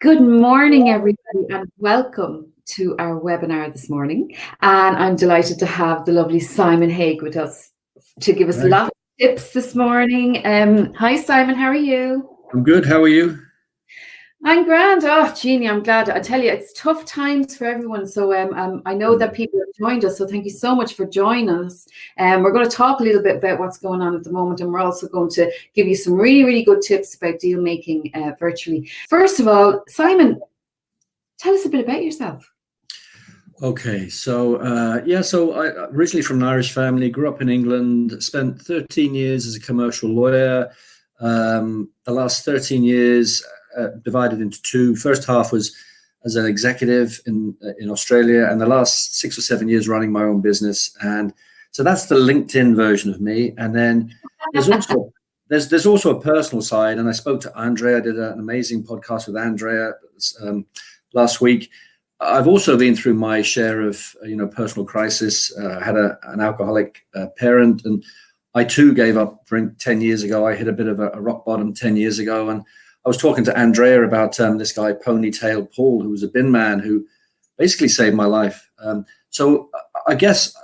Good morning, everybody, and welcome to our webinar this morning. And I'm delighted to have the lovely Simon Haigh with us to give us lots of tips this morning. Hi, Simon, how are you? I'm good. How are you? I'm grand. Oh, Jeannie, I'm glad. I tell you, it's tough times for everyone. So I know that people have joined us. So thank you so much for joining us. We're going to talk a little bit about what's going on at the moment. And we're also going to give you some really, really good tips about deal making virtually. First of all, Simon, tell us a bit about yourself. Okay, so I originally from an Irish family, grew up in England, spent 13 years as a commercial lawyer. The last 13 years divided into two. First half was as an executive in Australia, and the last 6 or 7 years running my own business. And so that's the LinkedIn version of me. And then there's also a personal side. And I spoke to Andrea. I did an amazing podcast with Andrea last week. I've also been through my share of personal crisis. I had an alcoholic parent, and I too gave up drink 10 years ago. I hit a bit of a rock bottom 10 years ago, and I was talking to Andrea about this guy, Ponytail Paul, who was a bin man who basically saved my life. So I guess,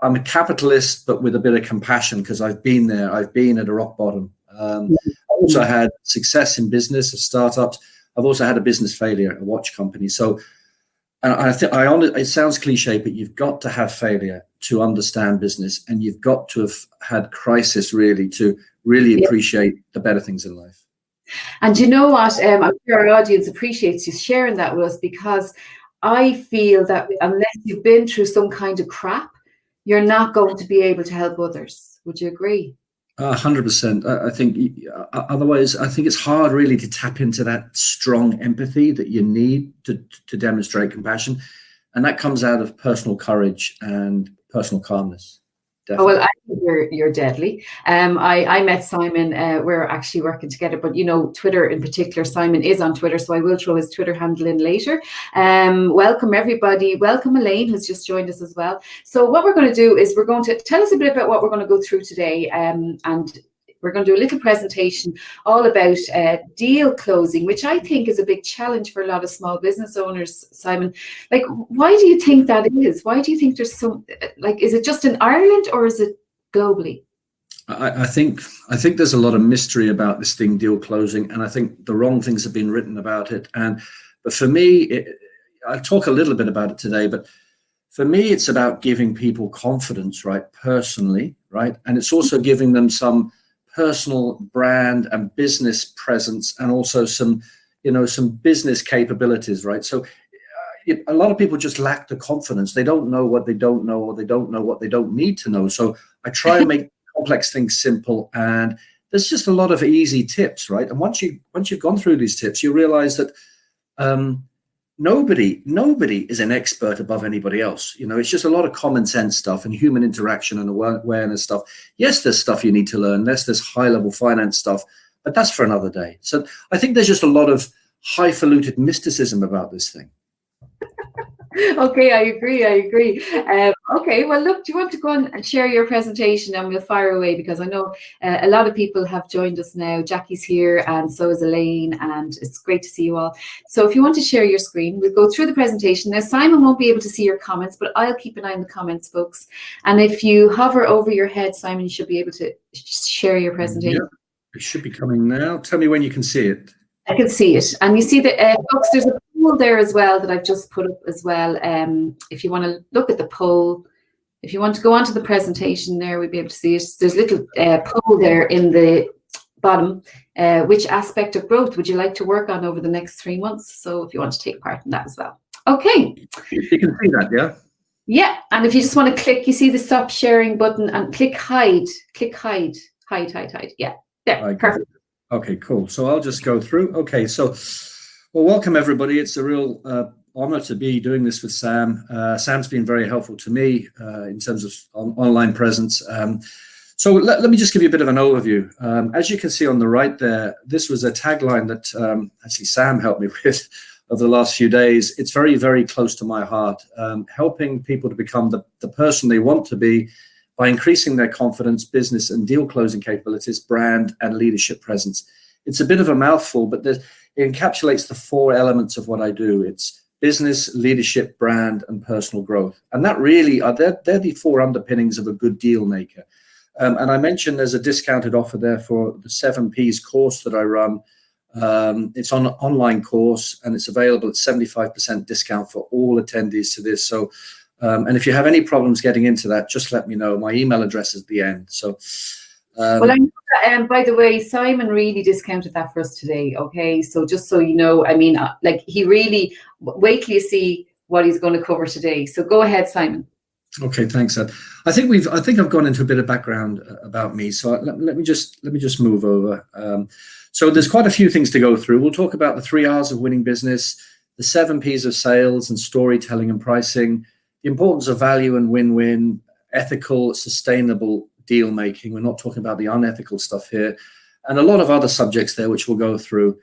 I'm a capitalist, but with a bit of compassion because I've been there. I've been at a rock bottom. I also had success in business, of startups. I've also had a business failure, a watch company. So it sounds cliche, but you've got to have failure to understand business, and you've got to have had crisis really to really appreciate the better things in life. And you know what? I'm sure our audience appreciates you sharing that with us, because I feel that unless you've been through some kind of crap, you're not going to be able to help others. Would you agree? 100%. I think otherwise, I think it's hard really to tap into that strong empathy that you need to demonstrate compassion. And that comes out of personal courage and personal calmness. Definitely. Oh, well, I think you're deadly. I met Simon. We're actually working together, but Twitter in particular, Simon is on Twitter, so I will throw his Twitter handle in later. Welcome everybody. Welcome Elaine, who's just joined us as well. So what we're going to do is we're going to tell us a bit about what we're going to go through today, and we're going to do a little presentation all about deal closing, which I think is a big challenge for a lot of small business owners, Simon. Like, why do you think that is? Why do you think there's is it just in Ireland or is it globally? I think there's a lot of mystery about this thing, deal closing, and I think the wrong things have been written about it. But for me, I'll talk a little bit about it today, but for me, it's about giving people confidence, right? Personally, right? And it's also giving them some personal brand and business presence, and also some business capabilities, right? So a lot of people just lack the confidence. They don't know what they don't know, or they don't know what they don't need to know. So I try and make complex things simple, and there's just a lot of easy tips, right? And once you've gone through these tips, you realize that nobody is an expert above anybody else. It's just a lot of common sense stuff and human interaction and awareness stuff. Yes, there's stuff you need to learn. Yes, there's high level finance stuff, but that's for another day. So I think there's just a lot of highfalutin mysticism about this thing. Okay, I agree. Okay, well, look, do you want to go on and share your presentation, and we'll fire away, because I know a lot of people have joined us now. Jackie's here, and so is Elaine, and it's great to see you all. So if you want to share your screen, we'll go through the presentation. Now, Simon won't be able to see your comments, but I'll keep an eye on the comments, folks. And if you hover over your head, Simon, you should be able to share your presentation. Yeah, it should be coming now. Tell me when you can see it. I can see it. And you see that, folks, there's a poll there as well that I've just put up as well. If you want to look at the poll, if you want to go onto the presentation there, we'll be able to see it. There's a little poll there in the bottom. Which aspect of growth would you like to work on over the next 3 months? So if you want to take part in that as well. Okay. You can see that, yeah? Yeah. And if you just want to click, you see the stop sharing button, and click hide. Click hide. Hide. Yeah. There. Perfect. Okay, cool. So I'll just go through. Okay, so, well, welcome everybody. It's a real honor to be doing this with Sam. Sam's been very helpful to me in terms of online presence. So let me just give you a bit of an overview. As you can see on the right there, this was a tagline that actually Sam helped me with over the last few days. It's very, very close to my heart, helping people to become the person they want to be by increasing their confidence, business and deal closing capabilities, brand and leadership presence. it's a bit of a mouthful, but it encapsulates the 4 elements of what I do. It's business, leadership, brand, and personal growth. And that really they're the 4 underpinnings of a good deal maker. And I mentioned there's a discounted offer there for the 7 Ps course that I run. It's on an online course, and it's available at 75% discount for all attendees to this. So, and if you have any problems getting into that, just let me know. My email address is at the end. So, well, I know that, by the way, Simon really discounted that for us today. Okay, so just so you know, I mean, like, he really, wait till you see what he's going to cover today. So go ahead, Simon. Okay, thanks, Ed. I think I've gone into a bit of background about me. So let me just move over. So there's quite a few things to go through. We'll talk about the 3 R's of winning business, the 7 P's of sales and storytelling and pricing, the importance of value and win-win, ethical, sustainable deal making. We're not talking about the unethical stuff here, and a lot of other subjects there which we'll go through.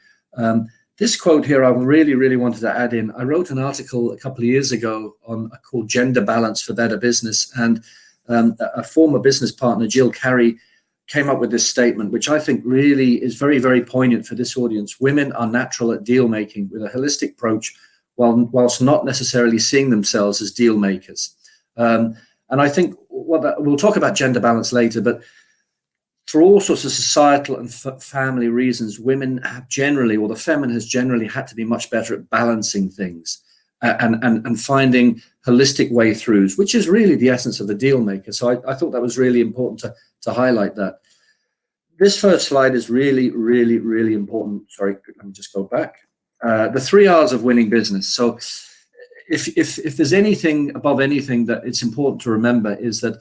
This quote here I really, really wanted to add in. I wrote an article a couple of years ago called Gender Balance for Better Business, and a former business partner, Jill Carey, came up with this statement, which I think really is very, very poignant for this audience. Women are natural at deal making with a holistic approach, whilst not necessarily seeing themselves as deal makers. And I think we'll talk about gender balance later, but for all sorts of societal and family reasons, women have generally, or the feminine has generally had to be much better at balancing things and finding holistic way throughs, which is really the essence of a deal maker. So I thought that was really important to highlight that. This first slide is really, really, really important. Sorry, let me just go back. The 3 R's of winning business. So if there's anything above anything that it's important to remember, is that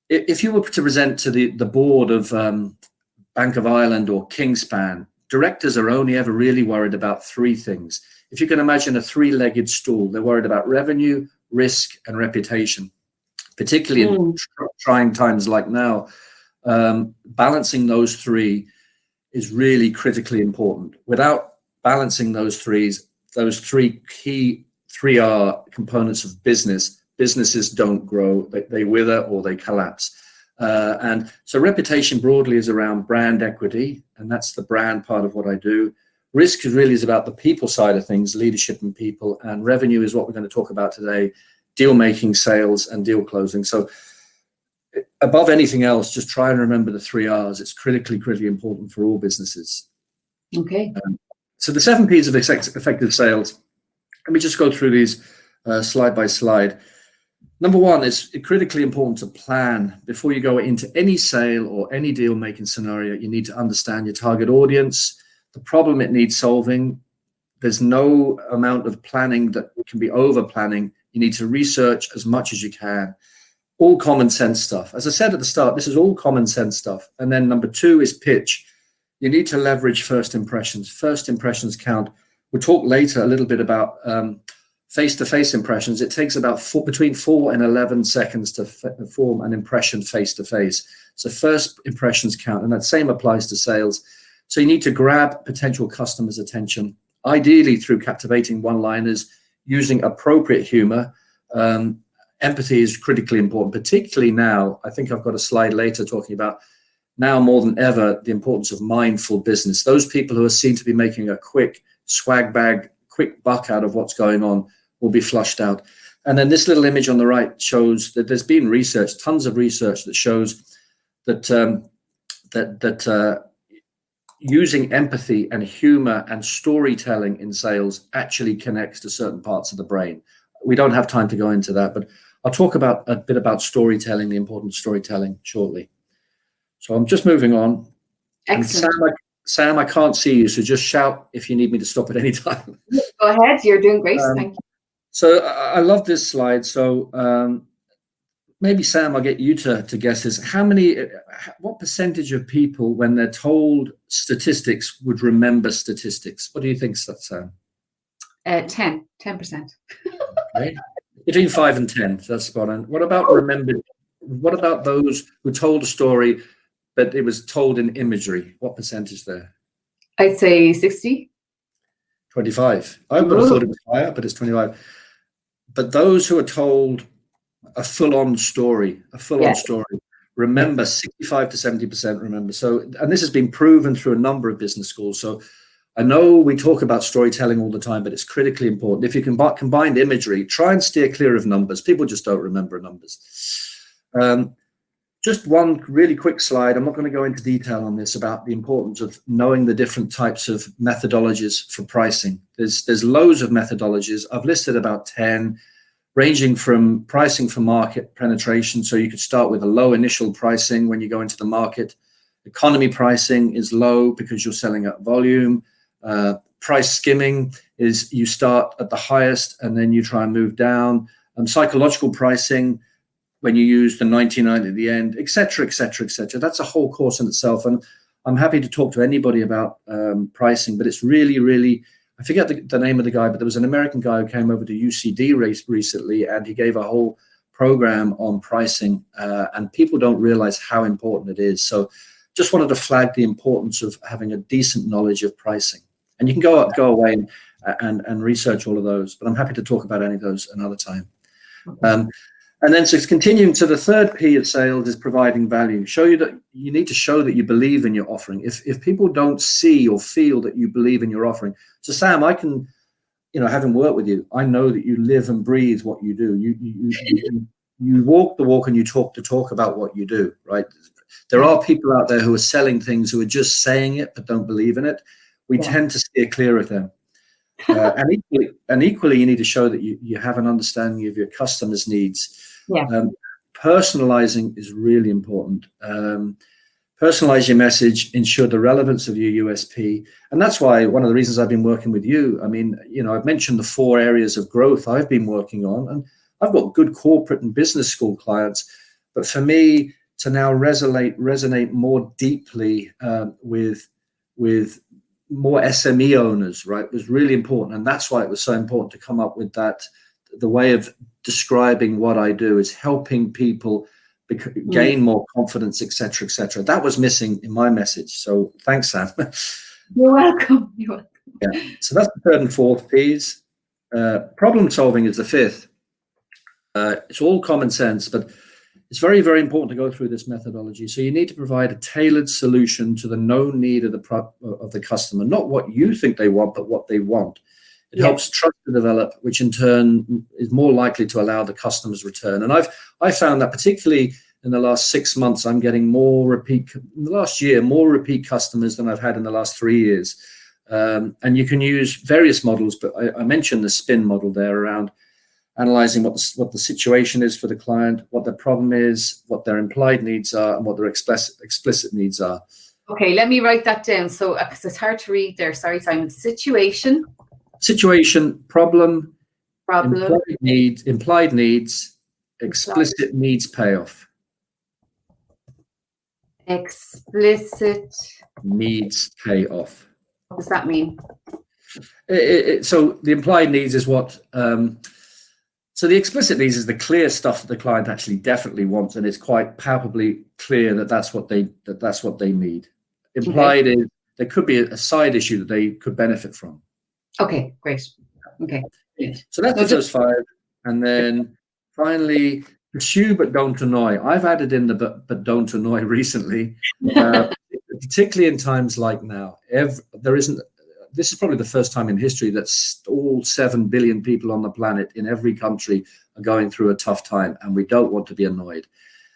if you were to present to the board of Bank of Ireland or Kingspan, directors are only ever really worried about 3 things. If you can imagine a 3-legged stool, they're worried about revenue, risk, and reputation, particularly in trying times like now. Balancing those 3 is really critically important. Without balancing those 3 key 3R components of businesses don't grow, they wither or they collapse. And so reputation broadly is around brand equity, and that's the brand part of what I do. Risk really is about the people side of things, leadership and people, and revenue is what we're going to talk about today, deal making, sales, and deal closing. So above anything else, just try and remember the 3 R's. It's critically important for all businesses. Okay. So the 7 P's of effective sales, let me just go through these slide by slide. Number 1, it's critically important to plan. Before you go into any sale or any deal making scenario, you need to understand your target audience, the problem it needs solving. There's no amount of planning that can be over planning. You need to research as much as you can. All common sense stuff. As I said at the start, this is all common sense stuff. And then number 2 is pitch. You need to leverage first impressions. First impressions count. We'll talk later a little bit about face-to-face impressions. It takes about between 4 and 11 seconds to form an impression face-to-face. So first impressions count, and that same applies to sales. So you need to grab potential customers' attention, ideally through captivating one-liners, using appropriate humor. Empathy is critically important, particularly now. I think I've got a slide later talking about now more than ever the importance of mindful business. Those people who are seen to be making a quick swag bag, quick buck out of what's going on will be flushed out. And then this little image on the right shows that there's been research, tons of research that shows that using empathy and humor and storytelling in sales actually connects to certain parts of the brain. We don't have time to go into that, but I'll talk about a bit about storytelling, the importance of storytelling shortly. So I'm just moving on. Excellent. Sam, I can't see you, so just shout if you need me to stop at any time. Go ahead. You're doing great. Thank you. So I love this slide. So maybe, Sam, I'll get you to guess this. What percentage of people, when they're told statistics, would remember statistics? What do you think, Sam? 10%. Okay. Between 5 and 10, so that's spot on. What about remembered? What about those who told a story, but it was told in imagery? What percentage there? I'd say 60. 25. I would have thought it was higher, but it's 25. But those who are told a full-on story, Remember, 65 to 70% remember. So, and this has been proven through a number of business schools. So I know we talk about storytelling all the time, but it's critically important. If you can combine imagery, try and steer clear of numbers. People just don't remember numbers. Just one really quick slide. I'm not going to go into detail on this about the importance of knowing the different types of methodologies for pricing. There's loads of methodologies. I've listed about 10, ranging from pricing for market penetration. So you could start with a low initial pricing when you go into the market. Economy pricing is low because you're selling at volume. Price skimming is you start at the highest and then you try and move down. Psychological pricing, when you use the 99 at the end, etc., etc., etc. That's a whole course in itself. And I'm happy to talk to anybody about pricing, but it's really, really, I forget the name of the guy, but there was an American guy who came over to UCD recently, and he gave a whole program on pricing, and people don't realize how important it is. So just wanted to flag the importance of having a decent knowledge of pricing. And you can go away and research all of those, but I'm happy to talk about any of those another time. And then, so continuing to the third P of sales is providing value. Show you that you need to show that you believe in your offering. If people don't see or feel that you believe in your offering, so Sam, I can, having worked with you, I know that you live and breathe what you do. You walk the walk and you talk the talk about what you do, right? There are people out there who are selling things who are just saying it but don't believe in it. We tend to steer clear of them. And equally, you need to show that you have an understanding of your customers' needs. Personalizing is really important. Personalize your message, ensure the relevance of your USP. And that's why one of the reasons I've been working with you, I mean, I've mentioned the 4 areas of growth I've been working on, and I've got good corporate and business school clients. But for me to now resonate more deeply with more SME owners, right, was really important. And that's why it was so important to come up with that. The way of describing what I do is helping people gain more confidence, et cetera, et cetera. That was missing in my message. So thanks, Sam. You're welcome. You're welcome. Yeah. So that's the third and fourth P's. Problem solving is the fifth. It's all common sense, but it's very, very important to go through this methodology. So you need to provide a tailored solution to the known need of the customer, not what you think they want, but what they want. It helps trust to develop, which in turn is more likely to allow the customer's return. And I found that particularly in the last 6 months, I'm getting more repeat customers than I've had in the last 3 years. And you can use various models, but I mentioned the SPIN model there around analyzing what the situation is for the client, what their problem is, what their implied needs are, and what their explicit needs are. Okay, let me write that down. So it's hard to read there. Sorry, Simon. Situation, problem, implied needs, explicit needs payoff. Explicit needs payoff. What does that mean? So the implied needs is what. So the explicit needs is the clear stuff that the client actually definitely wants, and it's quite palpably clear that that's what they need. Implied is there could be a side issue that they could benefit from. Okay, great. Okay. So that's those 5, and then finally pursue but don't annoy. I've added in the but don't annoy recently, particularly in times like now. This is probably the first time in history that all 7 billion people on the planet in every country are going through a tough time, and we don't want to be annoyed.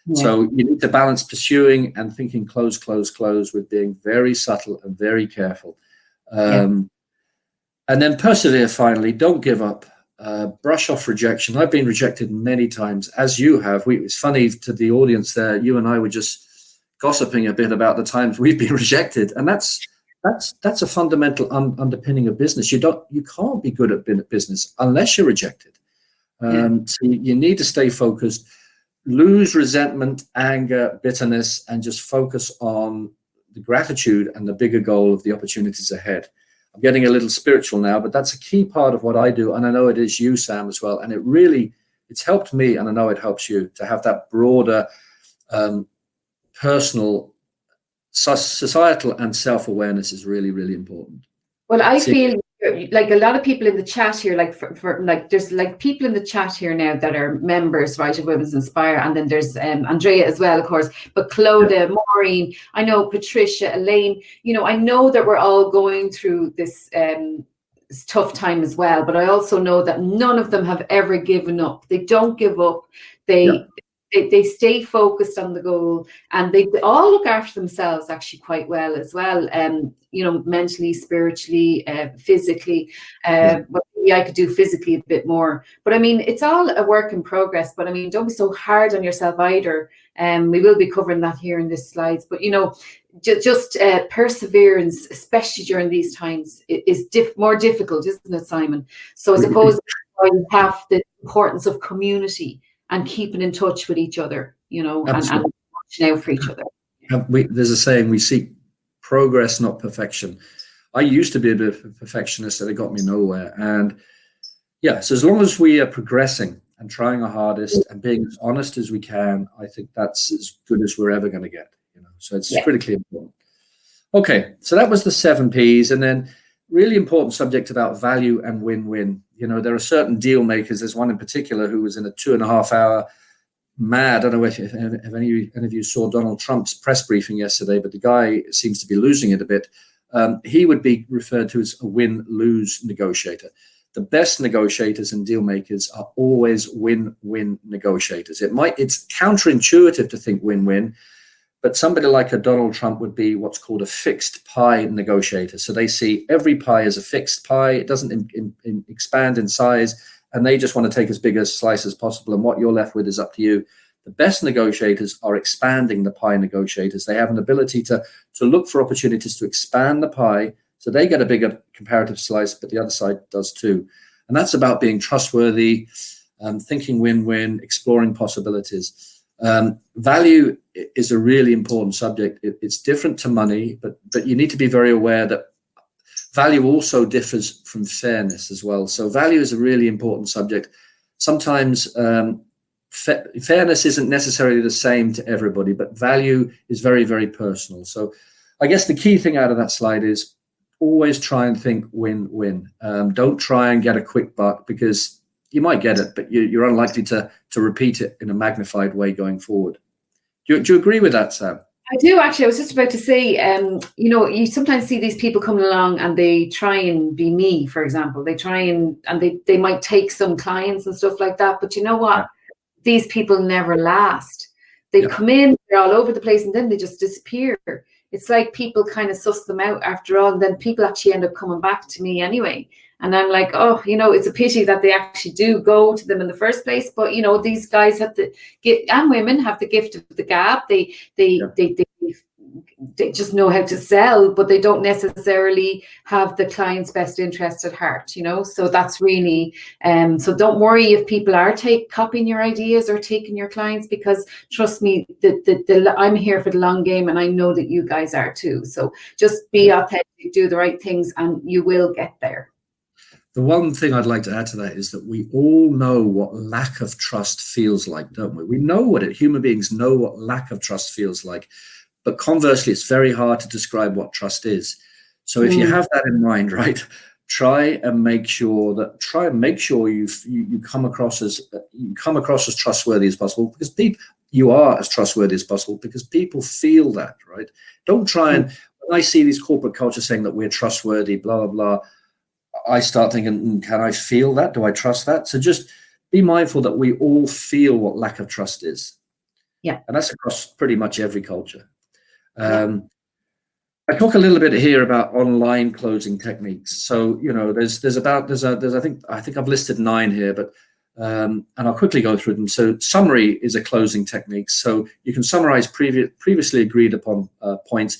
Yeah. So you need to balance pursuing and thinking close with being very subtle and very careful. And then persevere, finally. Don't give up. Brush off rejection. I've been rejected many times, as you have. It's funny to the audience there. You and I were just gossiping a bit about the times we've been rejected, and that's a fundamental underpinning of business. You can't be good at business unless you're rejected. So you need to stay focused, lose resentment, anger, bitterness, and just focus on the gratitude and the bigger goal of the opportunities ahead. I'm getting a little spiritual now, but that's a key part of what I do, and I know it is you, Sam, as well. And it's helped me, and I know it helps you to have that broader, personal. Societal and self-awareness is really, really important. Well, I feel like a lot of people in the chat here, like for like there's like people in the chat here now that are members, right, of Women's Inspire, and then there's Andrea as well, of course, but Clodagh, Maureen, I know Patricia, Elaine, you know, I know that we're all going through this tough time as well, but I also know that none of them have ever given up. They don't give up. They stay focused on the goal, and they all look after themselves actually quite well as well. You know, mentally, spiritually, physically. But maybe I could do physically a bit more. But I mean, it's all a work in progress. But I mean, don't be so hard on yourself either. We will be covering that here in this slides. But you know, just perseverance, especially during these times, is more difficult, isn't it, Simon? So I suppose you have the importance of community and keeping in touch with each other, you know, and watching out for each other. There's a saying, we seek progress, not perfection. I used to be a bit of a perfectionist, and it got me nowhere. And yeah, so as long as we are progressing and trying our hardest and being as honest as we can, I think that's as good as we're ever going to get, you know, so it's critically important. Okay, so that was the 7 Ps. And then really important subject about value and win-win. You know, there are certain deal makers. There's one in particular who was in a 2.5-hour mad. I don't know if any of you saw Donald Trump's press briefing yesterday, but the guy seems to be losing it a bit. He would be referred to as a win-lose negotiator. The best negotiators and deal makers are always win-win negotiators. It's counterintuitive to think win-win, but somebody like a Donald Trump would be what's called a fixed pie negotiator. So they see every pie as a fixed pie. It doesn't expand in size, and they just want to take as big a slice as possible. And what you're left with is up to you. The best negotiators are expanding the pie negotiators. They have an ability to look for opportunities to expand the pie so they get a bigger comparative slice, but the other side does too. And that's about being trustworthy, thinking win-win, exploring possibilities. Value is a really important subject. It's different to money, but you need to be very aware that value also differs from fairness as well. So value is a really important subject. Sometimes fairness isn't necessarily the same to everybody, but value is very, very personal. So I guess the key thing out of that slide is always try and think win-win. Don't try and get a quick buck, because you might get it, but you're unlikely to repeat it in a magnified way going forward. Do you agree with that, Sam? I do, actually. I was just about to say, you know, you sometimes see these people coming along and they try and be me, for example. They try and they might take some clients and stuff like that. But you know what? Yeah. These people never last. They come in, they're all over the place, and then they just disappear. It's like people kind of suss them out after all, and then people actually end up coming back to me anyway. And I'm like, oh, you know, it's a pity that they actually do go to them in the first place. But, you know, these guys have the gift, and women have the gift of the gab. They just know how to sell, but they don't necessarily have the client's best interest at heart, you know. So that's really, so don't worry if people are copying your ideas or taking your clients, because trust me, I'm here for the long game, and I know that you guys are too. So just be authentic, do the right things, and you will get there. The one thing I'd like to add to that is that we all know what lack of trust feels like, don't we? We know what human beings know what lack of trust feels like. But conversely, it's very hard to describe what trust is. So if you have that in mind, right, try and make sure you come across as trustworthy as possible, because you are as trustworthy as possible, because people feel that, right? Don't try and, when I see these corporate cultures saying that we're trustworthy, blah, blah, blah, I start thinking, can I feel that? Do I trust that? So just be mindful that we all feel what lack of trust is. Yeah. And that's across pretty much every culture. I talk a little bit here about online closing techniques. So, you know, I think I've listed 9 here, but and I'll quickly go through them. So summary is a closing technique. So you can summarize previously agreed upon points.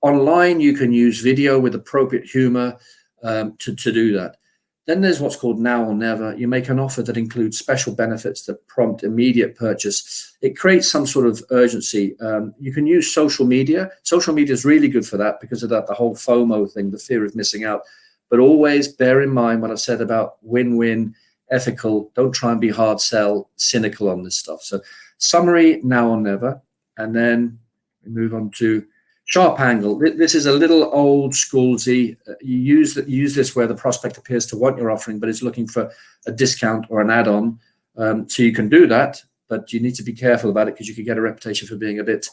Online, you can use video with appropriate humor to do that. Then there's what's called now or never. You make an offer that includes special benefits that prompt immediate purchase. It creates some sort of urgency. You can use social media. Social media is really good for that because of that, the whole FOMO thing, the fear of missing out. But always bear in mind what I've said about win-win, ethical. Don't try and be hard sell, cynical on this stuff. So summary, now or never. And then we move on to Sharp angle. This is a little old schoolsy. You use this where the prospect appears to want your offering, but is looking for a discount or an add-on. So you can do that, but you need to be careful about it because you could get a reputation for being a bit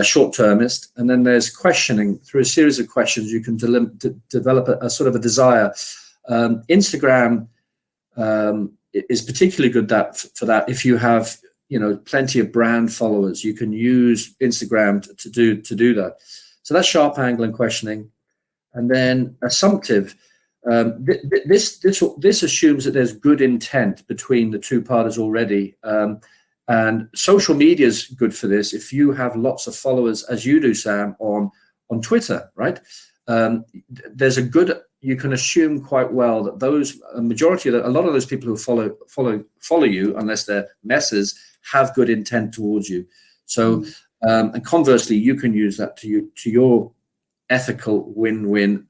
short-termist. And then there's questioning. Through a series of questions, you can develop a sort of a desire. Instagram is particularly good for that. If you have plenty of brand followers, you can use Instagram to do that. So that's sharp angle and questioning. And then assumptive. This assumes that there's good intent between the two parties already. And social media is good for this. If you have lots of followers, as you do, Sam, on Twitter, right? You can assume quite well that a lot of those people who follow you, unless they're messes, have good intent towards you. So, and conversely, you can use that to your ethical win-win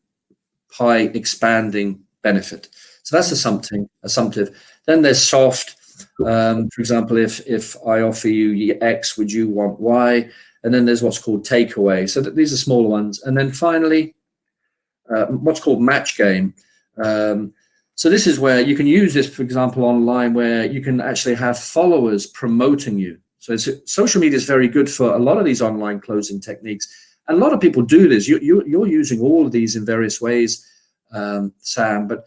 pie expanding benefit. So that's assumptive. Then there's soft. For example, if I offer you X, would you want Y? And then there's what's called takeaway. So these are smaller ones. And then finally, what's called match game. So this is where you can use this, for example, online, where you can actually have followers promoting you. So social media is very good for a lot of these online closing techniques. And a lot of people do this. You're using all of these in various ways, Sam, but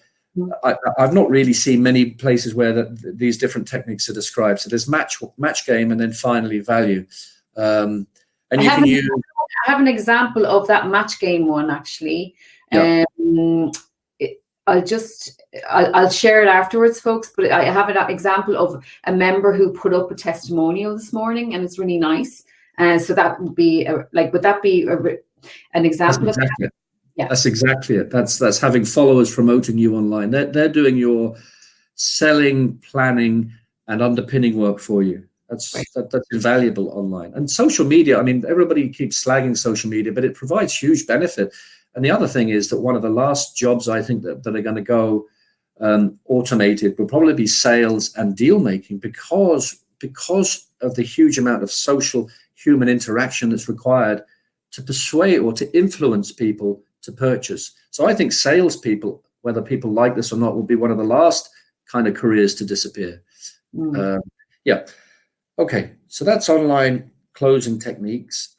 I've not really seen many places where these different techniques are described. So there's match game, and then finally value. And you can use. I have an example of that match game one, actually. Yeah. I'll share it afterwards, folks. But I have an example of a member who put up a testimonial this morning, and it's really nice. So that would be would that be an example of that? Yeah, that's exactly it. That's having followers promoting you online. They're doing your selling, planning, and underpinning work for you. That's invaluable online. And social media. I mean, everybody keeps slagging social media, but it provides huge benefit. And the other thing is that one of the last jobs I think that are going to go automated will probably be sales and deal making, because of the huge amount of social human interaction that's required to persuade or to influence people to purchase. So I think salespeople, whether people like this or not, will be one of the last kind of careers to disappear. Yeah. Okay. So that's online closing techniques.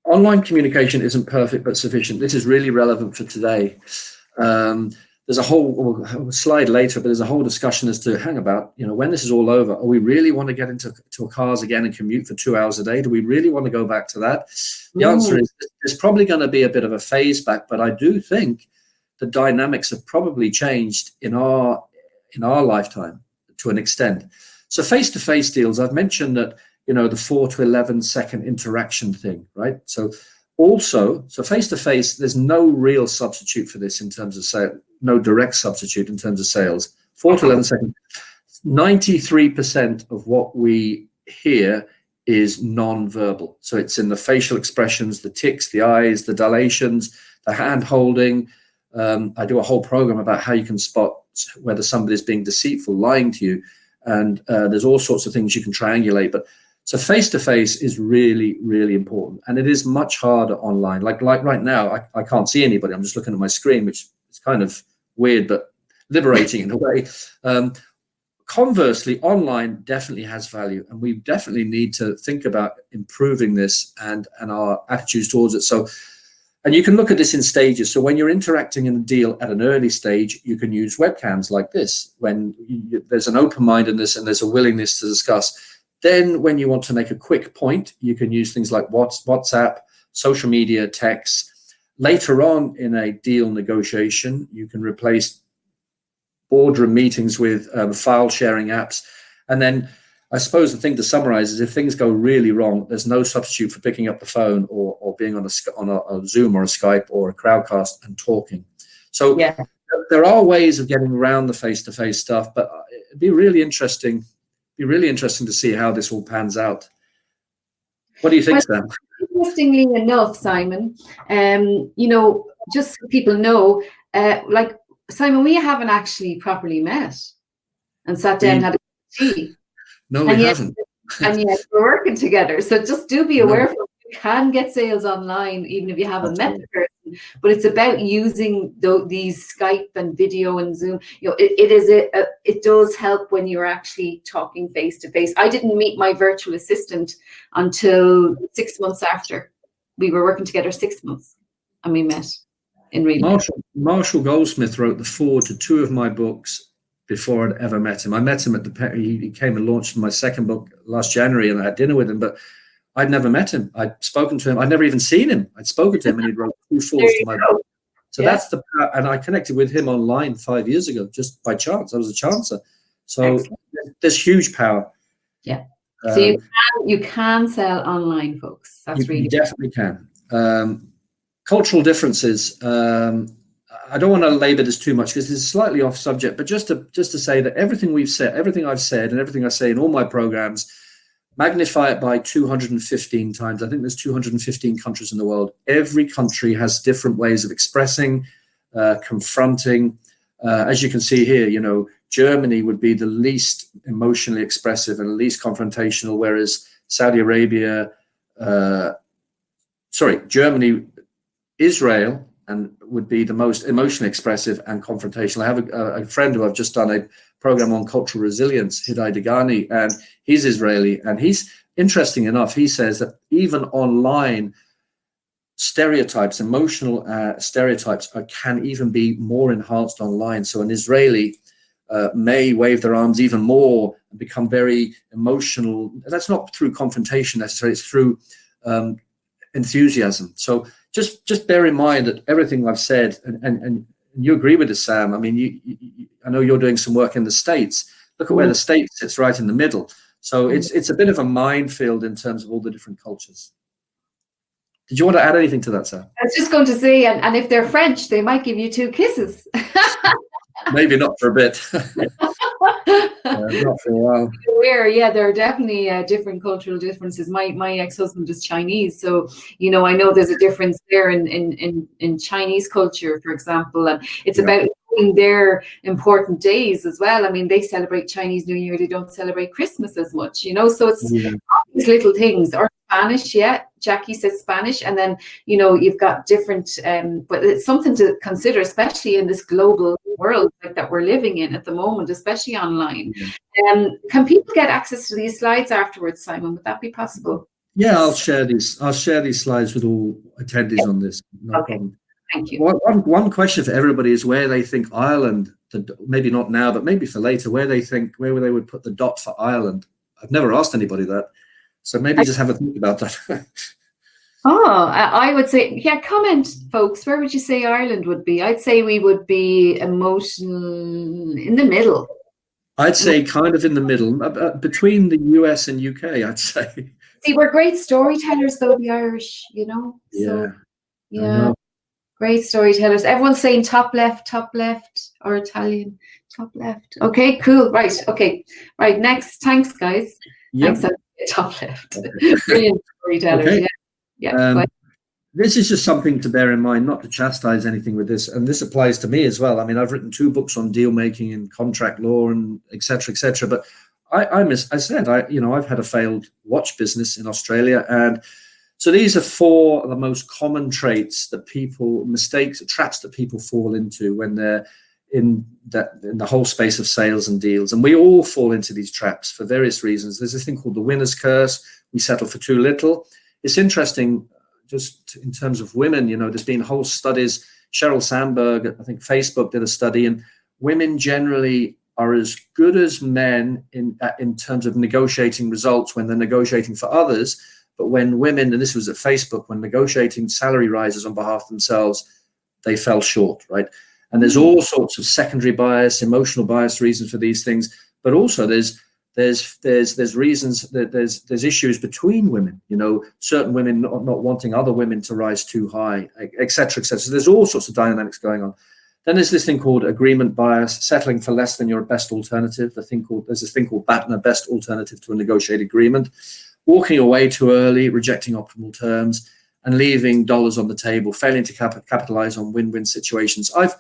Online communication isn't perfect but sufficient. This is really relevant for today. There's a whole slide later, but there's a whole discussion as to when this is all over, are we really want to get into cars again and commute for 2 hours a day? Do we really want to go back to that? The answer is there's probably going to be a bit of a phase back, but I do think the dynamics have probably changed in our lifetime to an extent. So face-to-face deals, I've mentioned that, the 4 to 11 second interaction thing, right? So face-to-face, there's no real substitute for this in terms of sales, no direct substitute in terms of sales. 4 to 11 seconds. 93% of what we hear is non-verbal. So it's in the facial expressions, the tics, the eyes, the dilations, the hand holding. I do a whole program about how you can spot whether somebody's being deceitful, lying to you. And there's all sorts of things you can triangulate. But so face-to-face is really, really important. And it is much harder online. Like right now, I can't see anybody. I'm just looking at my screen, which is kind of weird, but liberating in a way. Conversely, online definitely has value. And we definitely need to think about improving this and our attitudes towards it. So, and you can look at this in stages. So when you're interacting in a deal at an early stage, you can use webcams like this. When there's an open-mindedness and there's a willingness to discuss. Then when you want to make a quick point, you can use things like WhatsApp, social media, text. Later on in a deal negotiation, you can replace boardroom meetings with file sharing apps. And then I suppose the thing to summarize is if things go really wrong, there's no substitute for picking up the phone or being on a Zoom or a Skype or a Crowdcast and talking. So there are ways of getting around the face-to-face stuff, but it'd be really interesting to see how this all pans out. What do you think, Sam? Interestingly enough, Simon, just so people know, Simon, we haven't actually properly met and sat down and had a tea. No, we haven't. And yet we're working together. So just do be aware, You can get sales online even if you haven't met Absolutely. the person, but it's about using these Skype and video and Zoom. It does help when you're actually talking face to face. I didn't meet my virtual assistant until 6 months after. We were working together 6 months, and we met in real life. Marshall Goldsmith wrote the foreword to 2 of my books before I'd ever met him. I met him he came and launched my second book last January, and I had dinner with him, but I'd never met him. I'd spoken to him. I'd never even seen him. I'd spoken to him, and he'd wrote 2 forewords to my book. So that's and I connected with him online 5 years ago, just by chance. I was a chancer. So excellent. There's huge power. Yeah. So you can sell online, folks. That's really you definitely can. Cultural differences. I don't want to labor this too much because it's slightly off subject, but just to say that everything I've said, and everything I say in all my programs, magnify it by 215 times. I think there's 215 countries in the world. Every country has different ways of expressing, confronting. As you can see here, Germany would be the least emotionally expressive and least confrontational, whereas Germany, Israel, and would be the most emotionally expressive and confrontational. I have a friend who I've just done a program on cultural resilience, Hidai Degani, and he's Israeli. And he's, interesting enough, he says that even online stereotypes, emotional stereotypes can even be more enhanced online. So an Israeli may wave their arms even more and become very emotional. That's not through confrontation necessarily, it's through enthusiasm. So just bear in mind that everything I've said, and you agree with this, Sam. I mean, I know you're doing some work in the States. Look at where the States sits, right in the middle. So it's a bit of a minefield in terms of all the different cultures. Did you want to add anything to that, Sam? I was just going to say, and if they're French, they might give you 2 kisses. Maybe not for a bit. Not for a while. There are definitely different cultural differences. My ex-husband is Chinese, so I know there's a difference there in Chinese culture, for example, and it's about their important days as well. I mean, they celebrate Chinese New Year, they don't celebrate Christmas as much, so it's these little things. Or Spanish, Jackie says Spanish, and then you've got different but it's something to consider, especially in this global world that we're living in at the moment, especially online. Can people get access to these slides afterwards, Simon? Would that be possible? Yeah, I'll share these slides with all attendees on this. No problem. Thank you. One question for everybody is where they think Ireland, maybe not now, but maybe for later, where they would put the dot for Ireland. I've never asked anybody that. So maybe just have a think about that. I would say, comment, folks. Where would you say Ireland would be? I'd say we would be emotional in the middle. I'd say kind of in the middle, between the US and UK, I'd say. See, we're great storytellers, though, the Irish, So, great storytellers. Everyone's saying top left, or Italian, top left. Okay, cool. Right. Okay. Right. Next. Thanks, guys. Yep. Thanks. Top left. Brilliant storytellers. Okay. Yeah. This is just something to bear in mind, not to chastise anything with this, and this applies to me as well. I mean, I've written 2 books on deal making and contract law and et cetera, but I've had a failed watch business in Australia, and so these are 4 of the most common traps that people fall into when they're in the whole space of sales and deals, and we all fall into these traps for various reasons. There's this thing called the winner's curse. We settle for too little. It's interesting. Just in terms of women, there's been whole studies. Sheryl Sandberg, I think Facebook did a study, and women generally are as good as men in terms of negotiating results when they're negotiating for others. But when women, and this was at Facebook, when negotiating salary rises on behalf of themselves, they fell short, right? And there's all sorts of secondary bias, emotional bias reasons for these things. But also there's reasons that there's issues between women, certain women not wanting other women to rise too high, et cetera, et cetera. So there's all sorts of dynamics going on. Then there's this thing called agreement bias, settling for less than your best alternative. There's this thing called BATNA, best alternative to a negotiated agreement, walking away too early, rejecting optimal terms, and leaving dollars on the table, failing to capitalize on win-win situations. I've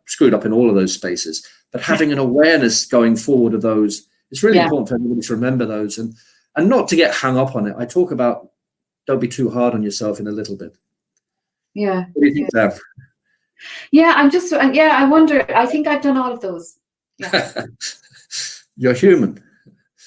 screwed up in all of those spaces. But having an awareness going forward of those, it's really important for everybody to remember those. And And not to get hung up on it. I talk about don't be too hard on yourself in a little bit. Yeah. What do you think, Sam? Yeah, I wonder, I think I've done all of those. Yeah. You're human.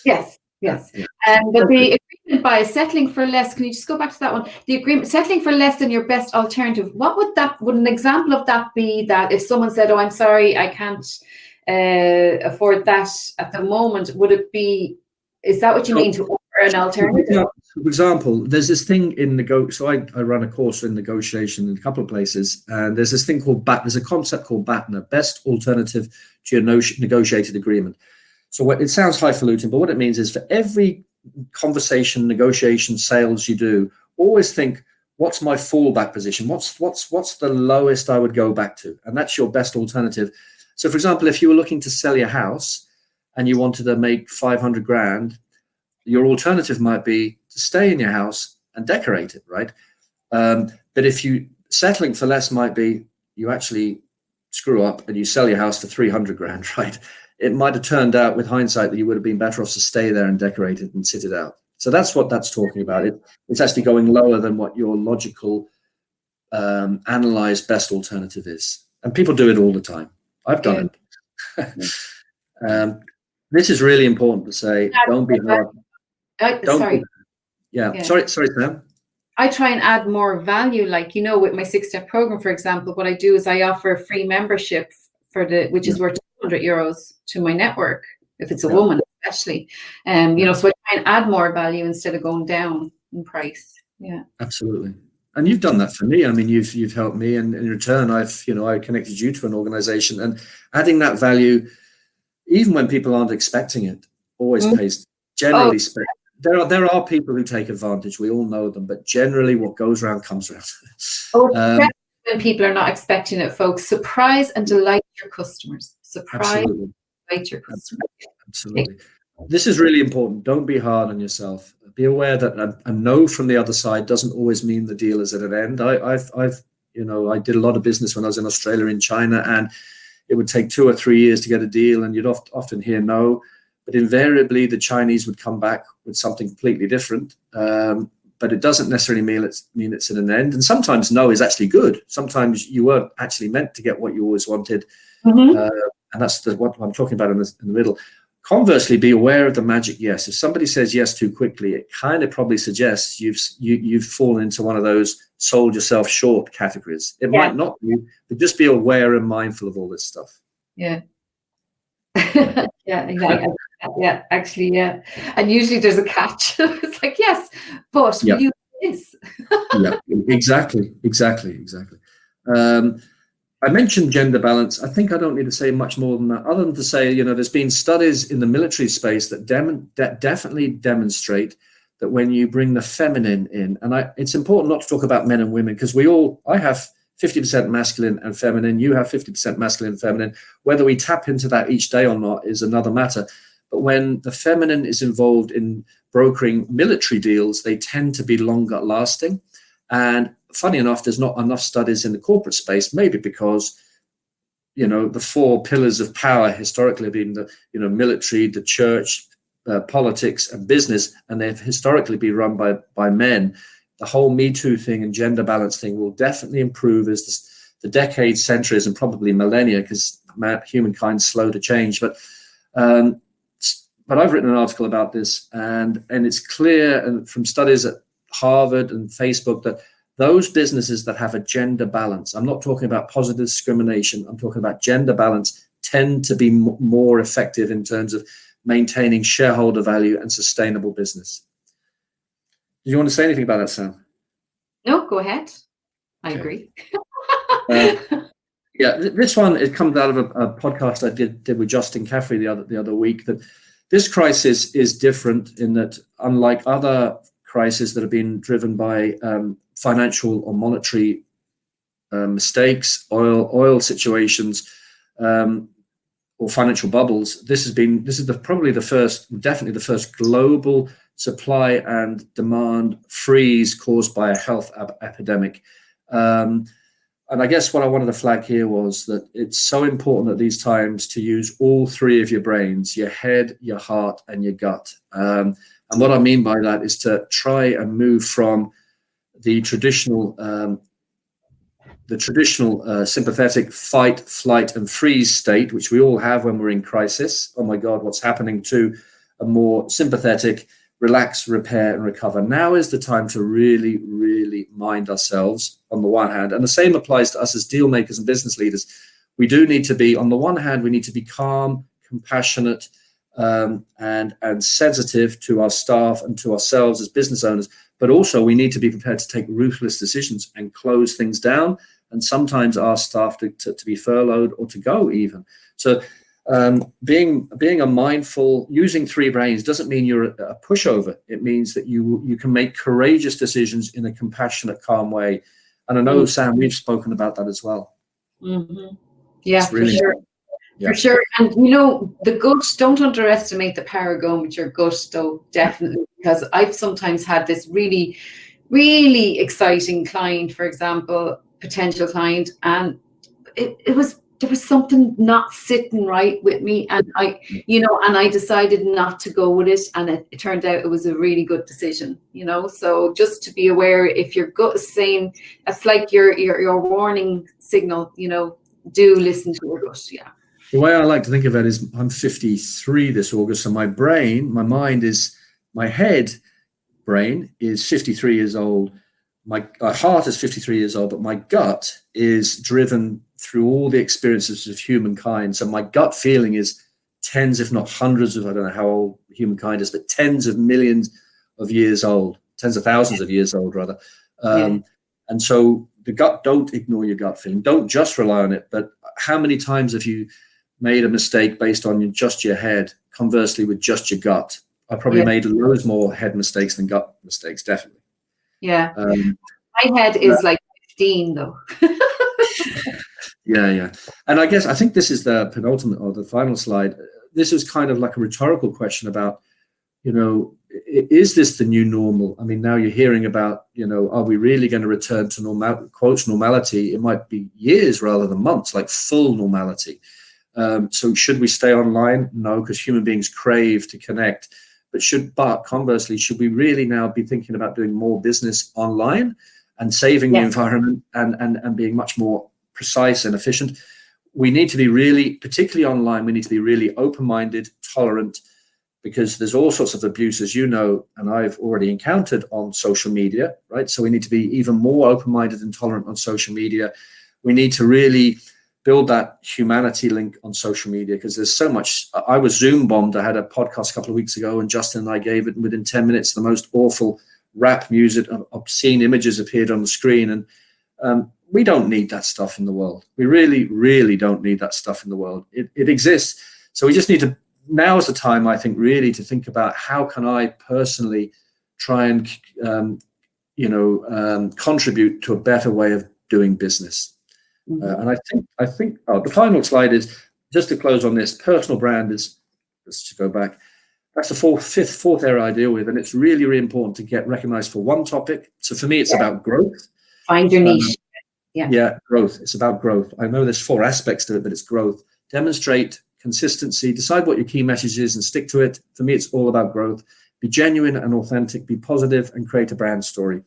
Yes. Yeah. But the agreement by settling for less, can you just go back to that one? The agreement, settling for less than your best alternative, what would an example of that be, that if someone said, oh, I'm sorry, I can't afford that at the moment, would it be, is that what you mean, to offer an alternative? For example, there's this thing in so I run a course in negotiation in a couple of places, and there's this thing called there's a concept called BATNA, best alternative to your negotiated agreement. So it sounds highfalutin, but what it means is for every conversation, negotiation, sales you do, always think, what's my fallback position? What's the lowest I would go back to? And that's your best alternative. So for example, if you were looking to sell your house and you wanted to make 500 grand, your alternative might be to stay in your house and decorate it, right? But if you settling for less might be you actually screw up and you sell your house for 300 grand, right? It might have turned out with hindsight that you would have been better off to stay there and decorate it and sit it out. So that's what that's talking about. It's actually going lower than what your logical, analyzed best alternative is. And people do it all the time. I've done it. This is really important to say. Don't be hard. Sorry, Sam. I try and add more value, like, with my 6-step program, for example, what I do is I offer a free membership which is worth €200 to my network, if it's a woman, especially. So I try and add more value instead of going down in price. Yeah, absolutely. And you've done that for me. I mean, you've helped me, and in return, I connected you to an organization, and adding that value, even when people aren't expecting it, always pays. Generally, there are people who take advantage. We all know them, but generally, what goes around comes around. When people are not expecting it, folks, surprise and delight your customers. Surprise, and delight your customers. Absolutely. This is really important. Don't be hard on yourself. Be aware that a no from the other side doesn't always mean the deal is at an end. I did a lot of business when I was in Australia, in China, and it would take 2 or 3 years to get a deal, and you'd often hear no. But invariably, the Chinese would come back with something completely different. But it doesn't necessarily mean it's at an end. And sometimes no is actually good. Sometimes you weren't actually meant to get what you always wanted. And that's what I'm talking about in the middle. Conversely, be aware of the magic yes. If somebody says yes too quickly, it kind of probably suggests you've fallen into one of those sold yourself short categories. It might not be, but just be aware and mindful of all this stuff. Yeah. Yeah, exactly. Yeah, actually, yeah. And usually there's a catch. It's like, yes, but will you do this? Yeah, exactly. I mentioned gender balance. I think I don't need to say much more than that, other than to say, there's been studies in the military space that definitely demonstrate that when you bring the feminine in, and it's important not to talk about men and women, because I have 50% masculine and feminine, you have 50% masculine and feminine. Whether we tap into that each day or not is another matter. But when the feminine is involved in brokering military deals, they tend to be longer lasting. And funny enough, there's not enough studies in the corporate space, maybe because, the 4 pillars of power historically have been the, military, the church, politics, and business, and they've historically been run by men. The whole Me Too thing and gender balance thing will definitely improve as the decades, centuries, and probably millennia, because humankind's slow to change. But I've written an article about this, and it's clear, and from studies at Harvard and Facebook, that those businesses that have a gender balance, I'm not talking about positive discrimination, I'm talking about gender balance, tend to be more effective in terms of maintaining shareholder value and sustainable business. Do you want to say anything about that, Sam? No, go ahead. I agree. This one, it comes out of a podcast I did with Justin Caffrey the other week, that this crisis is different in that, unlike other crises that have been driven by financial or monetary mistakes, oil situations, or financial bubbles, this is definitely the first global supply and demand freeze caused by a health epidemic. And I guess what I wanted to flag here was that it's so important at these times to use all 3 of your brains, your head, your heart, and your gut. And And what I mean by that is to try and move from the traditional sympathetic fight, flight, and freeze state, which we all have when we're in crisis. Oh my God, what's happening? To a more sympathetic, relax, repair, and recover. Now is the time to really, really mind ourselves on the one hand. And the same applies to us as deal makers and business leaders. We do need to be, on the one hand, we need to be calm, compassionate, and sensitive to our staff and to ourselves as business owners. But also we need to be prepared to take ruthless decisions and close things down, and sometimes ask staff to be furloughed or to go even. So being a mindful, using three brains doesn't mean you're a pushover. It means that you can make courageous decisions in a compassionate, calm way. And I know, Sam, we've spoken about that as well. Mm-hmm. Yeah, really, for sure. Yeah. For sure. And, the gut, don't underestimate the power of going with your gut, though, definitely, because I've sometimes had this really, really exciting client, for example, potential client, and there was something not sitting right with me, and I decided not to go with it, and it turned out it was a really good decision, so just to be aware, if your gut is saying, it's like your warning signal, do listen to your gut. Yeah. The way I like to think of it is I'm 53 this August, so my head brain is 53 years old. My heart is 53 years old, but my gut is driven through all the experiences of humankind. So my gut feeling is tens, if not hundreds of, I don't know how old humankind is, but tens of millions of years old, tens of thousands of years old, rather. And so the gut, don't ignore your gut feeling. Don't just rely on it. But how many times have you made a mistake based on just your head, conversely with just your gut? I probably made loads more head mistakes than gut mistakes, definitely. Yeah. My head is like 15 though. Yeah. And I think this is the penultimate or the final slide. This is kind of like a rhetorical question about, is this the new normal? I mean, now you're hearing about, are we really going to return to normality? It might be years rather than months, like full normality. So should we stay online? No, because human beings crave to connect. But conversely, should we really now be thinking about doing more business online and saving the environment and being much more precise and efficient? We need to be really, particularly online, we need to be really open-minded, tolerant, because there's all sorts of abuse, as you know, and I've already encountered on social media, right? So we need to be even more open-minded and tolerant on social media. We need to really build that humanity link on social media, because there's so much. I was Zoom bombed. I had a podcast a couple of weeks ago, and Justin and I gave it, and within 10 minutes, the most awful rap music, obscene images appeared on the screen. And we don't need that stuff in the world. We really, really don't need that stuff in the world. It exists. So we just need to, now is the time, I think, really to think about how can I personally try and, contribute to a better way of doing business. And I think the final slide is, just to close on this, personal brand is, let's just go back. That's the fourth area I deal with. And it's really, really important to get recognized for one topic. So for me, it's about growth. Find your niche. Growth. It's about growth. I know there's 4 aspects to it, but it's growth. Demonstrate consistency, decide what your key message is and stick to it. For me, it's all about growth. Be genuine and authentic, be positive, and create a brand story.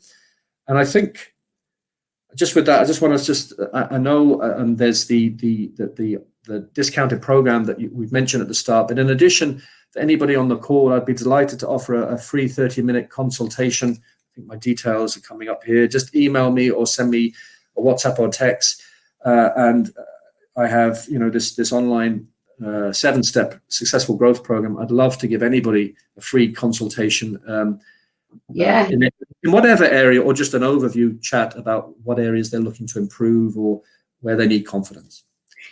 And I think, just with that, I just want to I know there's the discounted program that we've mentioned at the start, but in addition, for anybody on the call, I'd be delighted to offer a free 30-minute consultation. I think my details are coming up here. Just email me or send me a WhatsApp or text, and I have this online 7-step successful growth program. I'd love to give anybody a free consultation. In whatever area, or just an overview chat about what areas they're looking to improve or where they need confidence.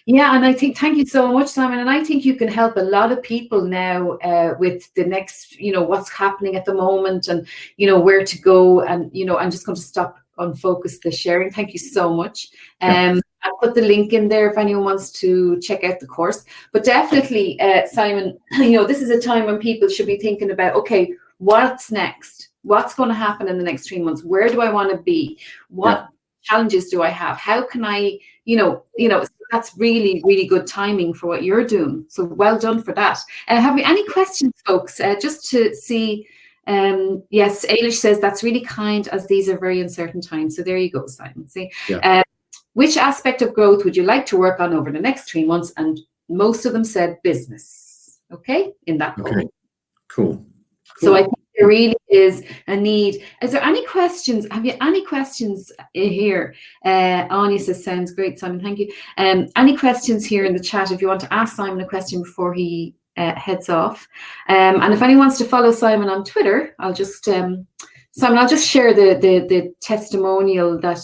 Yeah, and I think, thank you so much, Simon. And I think you can help a lot of people now with the next, what's happening at the moment, and, where to go. And, I'm just going to stop and focus the sharing. Thank you so much. I'll put the link in there if anyone wants to check out the course. But definitely, Simon, this is a time when people should be thinking about, okay, what's next? What's going to happen in the next 3 months? Where do I want to be? What challenges do I have? How can I, that's really, really good timing for what you're doing. So well done for that. Have we any questions, folks? Just to see Yes, Ailish says that's really kind, as these are very uncertain times. So there you go, Simon. See, which aspect of growth would you like to work on over the next 3 months? And most of them said business. Okay, in that poll. Okay, cool. So I think there really is a need. Is there any questions? Have you any questions here? Anya says, sounds great, Simon. Thank you. Any questions here in the chat if you want to ask Simon a question before he heads off? And if anyone wants to follow Simon on Twitter, I'll just Simon, I'll just share the testimonial that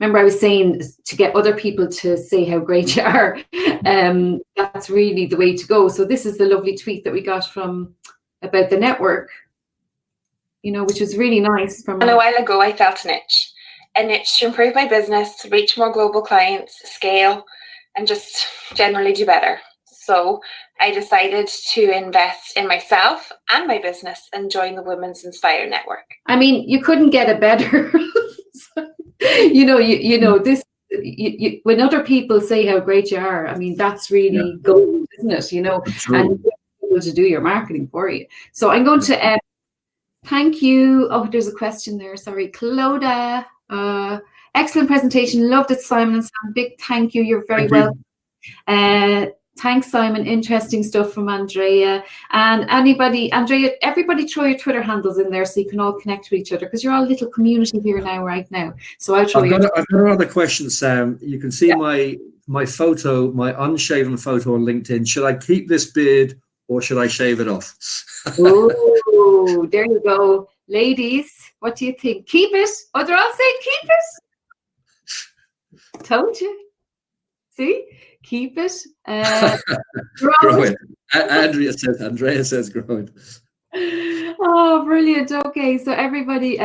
remember I was saying to get other people to say how great you are. That's really the way to go. So this is the lovely tweet that we got from about the network, you know, which was really nice. And a while ago, I felt a niche to improve my business, reach more global clients, scale, and just generally do better. So I decided to invest in myself and my business and join the Women's Inspire Network. I mean, you couldn't get a better, you know, this, when other people say how great you are, I mean, that's really gold, isn't it? You know, and to do your marketing for you. So I'm going to thank you. Oh, there's a question there. Sorry, Clodagh. Excellent presentation. Loved it, Simon and Sam. Big thank you. You're very welcome. Thanks, Simon. Interesting stuff from Andrea. And Andrea, everybody throw your Twitter handles in there so you can all connect with each other, because you're all a little community here right now. So I'll throw I've got another question, Sam. You can see my photo, my unshaven photo on LinkedIn. Should I keep this beard or should I shave it off? Oh, there you go. Ladies, what do you think? Keep it? Oh, they're all saying keep it. Told you. See? Keep it. Grow it. Andrea says grow it. Oh, brilliant. Okay, so everybody,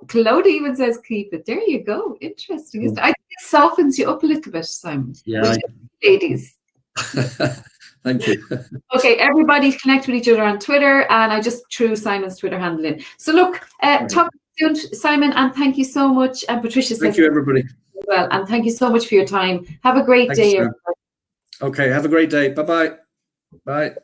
Claudia even says keep it. There you go. Interesting. Isn't it? I think it softens you up a little bit, Simon. Yeah. Ladies. Thank you. Okay, everybody connect with each other on Twitter, and I just threw Simon's Twitter handle in. So look, talk soon, Simon, and thank you so much. And Patricia says thank you, everybody. As well, and thank you so much for your time. Have a great day, everybody. Okay, have a great day. Bye-bye. Bye.